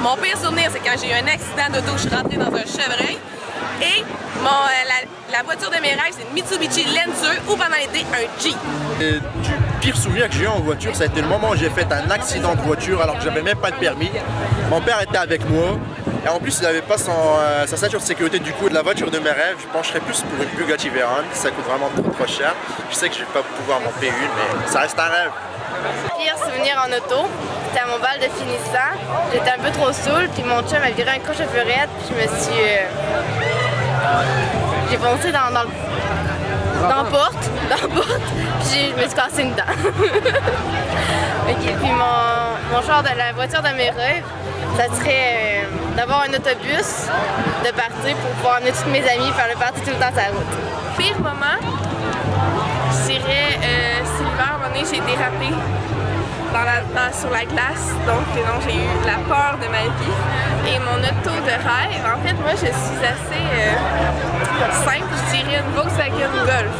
Mon pire souvenir, c'est quand j'ai eu un accident d'auto, je suis rentrée dans un chevreuil. Et la voiture de mes rêves, c'est une Mitsubishi Lancer ou pendant l'été, un Jeep. Du pire souvenir que j'ai eu en voiture, ça a été le moment où j'ai fait un accident de voiture alors que j'avais même pas de permis. Mon père était avec moi. Et en plus, il n'avait pas sa ceinture de sécurité. Du coup, de la voiture de mes rêves, je pencherais plus pour une Bugatti Veyron. Ça coûte vraiment trop cher. Je sais que je vais pas pouvoir m'en payer une, mais ça reste un rêve. Pire souvenir en auto, c'était à mon bal de finissant. J'étais un peu trop saoul, puis mon chum a viré un coche de fleurette, puis je me suis... j'ai foncé dans la porte, puis je me suis cassé une dent. Okay, puis mon genre de la voiture de mes rêves, ça serait d'avoir un autobus, de partir pour pouvoir amener toutes mes amies, faire le party tout le temps sur la route. Pire moment, je dirais, c'est l'hiver, à un moment donné, j'ai dérapé sur la glace, donc j'ai eu la peur de ma vie. Et mon auto de rêve, en fait, moi, je suis assez simple, je dirais une Volkswagen Golf.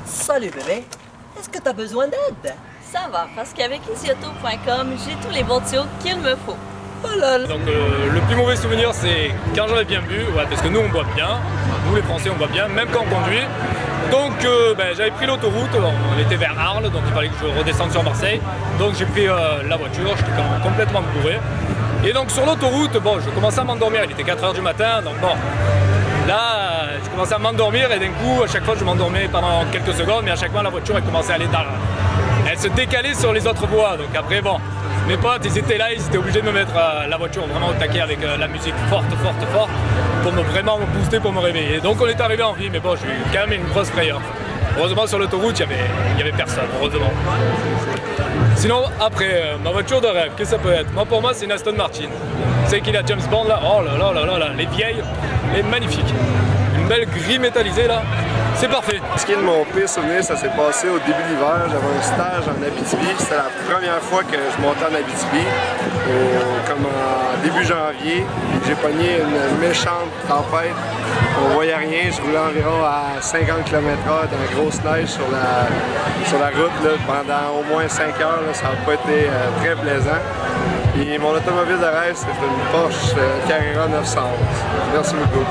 Salut bébé, est-ce que tu as besoin d'aide? Ça va, parce qu'avec easyauto.com, j'ai tous les bons tuyaux qu'il me faut. Oh là là. Donc le plus mauvais souvenir, c'est quand j'en ai bien bu, ouais, parce que nous on boit bien, nous les Français on boit bien, même quand on conduit. Donc j'avais pris l'autoroute, on était vers Arles, donc il fallait que je redescende sur Marseille. Donc j'ai pris la voiture, j'étais complètement bourré. Et donc sur l'autoroute, bon, je commençais à m'endormir, il était 4 h du matin, donc bon. Là, je commençais à m'endormir et d'un coup, à chaque fois, je m'endormais pendant quelques secondes, mais à chaque fois, la voiture, elle commençait à aller elle se décalait sur les autres voies. Donc après, bon, mes potes, ils étaient là, ils étaient obligés de me mettre la voiture vraiment au taquet avec la musique forte, pour vraiment me booster, pour me réveiller. Donc on est arrivé en vie, mais bon, j'ai eu quand même une grosse frayeur. Heureusement, sur l'autoroute, il y avait personne, heureusement. Sinon, après, ma voiture de rêve, qu'est-ce que ça peut être? Moi, pour moi, c'est une Aston Martin. C'est qu'il a James Bond là, oh là là là là là, les vieilles, les magnifiques. Une belle grille métallisée là, c'est parfait. Ce qui est de mon pire souvenir, ça s'est passé au début de l'hiver. J'avais un stage en Abitibi. C'était la première fois que je montais en Abitibi, comme en début janvier. J'ai pogné une méchante tempête. On voyait rien, je roulais environ à 50 km/h dans la grosse neige sur la route là, pendant au moins 5 heures. Là, ça n'a pas été très plaisant. Et mon automobile de rêve, c'est une Porsche Carrera 911. Merci beaucoup.